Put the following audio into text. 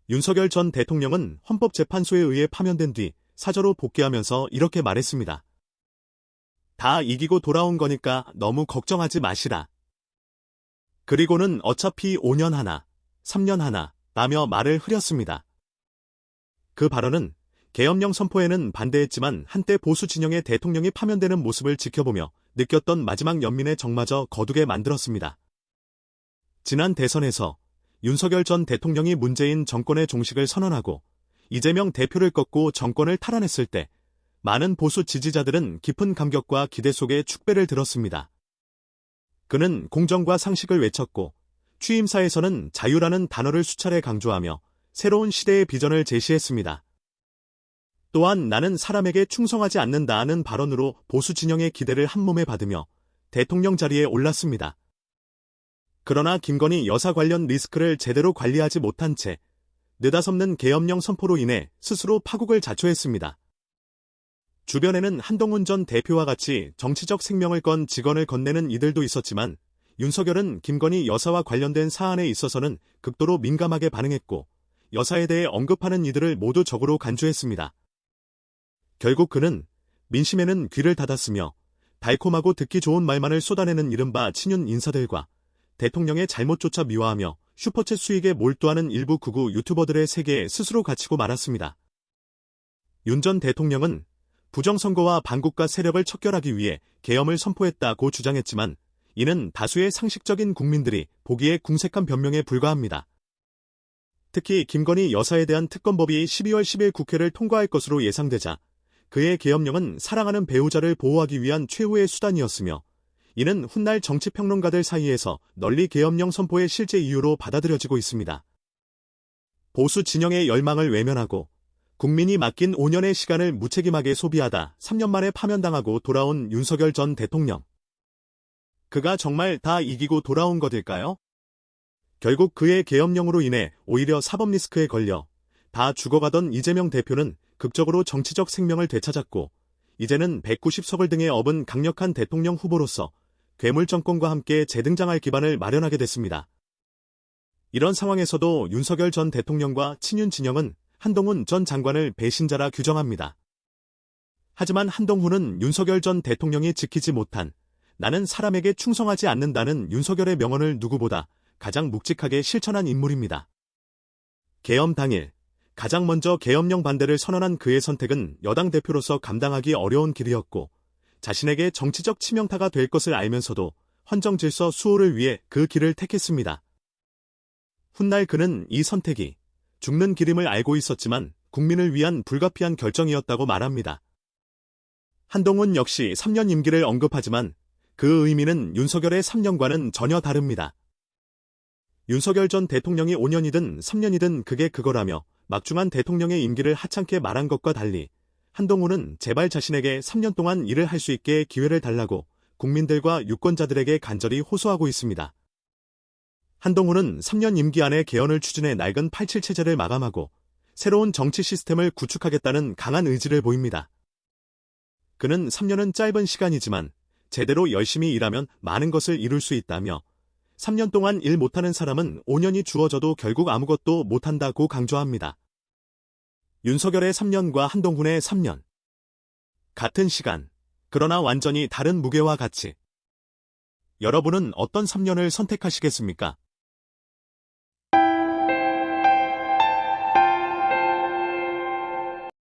윤석열 전 대통령은 헌법재판소에 의해 파면된 뒤 사저로 복귀하면서 이렇게 말했습니다. 다 이기고 돌아온 거니까 너무 걱정하지 마시라. 그리고는 어차피 5년 하나, 3년 하나 라며 말을 흐렸습니다. 그 발언은 계엄령 선포에는 반대했지만 한때 보수 진영의 대통령이 파면되는 모습을 지켜보며 느꼈던 마지막 연민의 정마저 거두게 만들었습니다. 지난 대선에서 윤석열 전 대통령이 문재인 정권의 종식을 선언하고 이재명 대표를 꺾고 정권을 탈환했을 때 많은 보수 지지자들은 깊은 감격과 기대 속에 축배를 들었습니다. 그는 공정과 상식을 외쳤고 취임사에서는 자유라는 단어를 수차례 강조하며 새로운 시대의 비전을 제시했습니다. 또한 나는 사람에게 충성하지 않는다는 발언으로 보수 진영의 기대를 한몸에 받으며 대통령 자리에 올랐습니다. 그러나 김건희 여사 관련 리스크를 제대로 관리하지 못한 채 느닷없는 계엄령 선포로 인해 스스로 파국을 자초했습니다. 주변에는 한동훈 전 대표와 같이 정치적 생명을 건 직언을 건네는 이들도 있었지만 윤석열은 김건희 여사와 관련된 사안에 있어서는 극도로 민감하게 반응했고 여사에 대해 언급하는 이들을 모두 적으로 간주했습니다. 결국 그는 민심에는 귀를 닫았으며 달콤하고 듣기 좋은 말만을 쏟아내는 이른바 친윤 인사들과 대통령의 잘못조차 미화하며 슈퍼챗 수익에 몰두하는 일부 극우 유튜버들의 세계에 스스로 갇히고 말았습니다. 윤 전 대통령은 부정선거와 반국가 세력을 척결하기 위해 계엄을 선포했다고 주장했지만 이는 다수의 상식적인 국민들이 보기에 궁색한 변명에 불과합니다. 특히 김건희 여사에 대한 특검법이 12월 10일 국회를 통과할 것으로 예상되자 그의 계엄령은 사랑하는 배우자를 보호하기 위한 최후의 수단이었으며 이는 훗날 정치평론가들 사이에서 널리 계엄령 선포의 실제 이유로 받아들여지고 있습니다. 보수 진영의 열망을 외면하고 국민이 맡긴 5년의 시간을 무책임하게 소비하다 3년 만에 파면당하고 돌아온 윤석열 전 대통령. 그가 정말 다 이기고 돌아온 것일까요? 결국 그의 계엄령으로 인해 오히려 사법 리스크에 걸려 다 죽어가던 이재명 대표는 극적으로 정치적 생명을 되찾았고 이제는 190석을 등에 업은 강력한 대통령 후보로서 괴물 정권과 함께 재등장할 기반을 마련하게 됐습니다. 이런 상황에서도 윤석열 전 대통령과 친윤 진영은 한동훈 전 장관을 배신자라 규정합니다. 하지만 한동훈은 윤석열 전 대통령이 지키지 못한 나는 사람에게 충성하지 않는다는 윤석열의 명언을 누구보다 가장 묵직하게 실천한 인물입니다. 계엄 당일 가장 먼저 계엄령 반대를 선언한 그의 선택은 여당 대표로서 감당하기 어려운 길이었고 자신에게 정치적 치명타가 될 것을 알면서도 헌정질서 수호를 위해 그 길을 택했습니다. 훗날 그는 이 선택이 죽는 길임을 알고 있었지만 국민을 위한 불가피한 결정이었다고 말합니다. 한동훈 역시 3년 임기를 언급하지만 그 의미는 윤석열의 3년과는 전혀 다릅니다. 윤석열 전 대통령이 5년이든 3년이든 그게 그거라며 막중한 대통령의 임기를 하찮게 말한 것과 달리 한동훈은 제발 자신에게 3년 동안 일을 할 수 있게 기회를 달라고 국민들과 유권자들에게 간절히 호소하고 있습니다. 한동훈은 3년 임기 안에 개헌을 추진해 낡은 87 체제를 마감하고 새로운 정치 시스템을 구축하겠다는 강한 의지를 보입니다. 그는 3년은 짧은 시간이지만 제대로 열심히 일하면 많은 것을 이룰 수 있다며 3년 동안 일 못하는 사람은 5년이 주어져도 결국 아무것도 못한다고 강조합니다. 윤석열의 3년과 한동훈의 3년. 같은 시간, 그러나 완전히 다른 무게와 가치. 여러분은 어떤 3년을 선택하시겠습니까?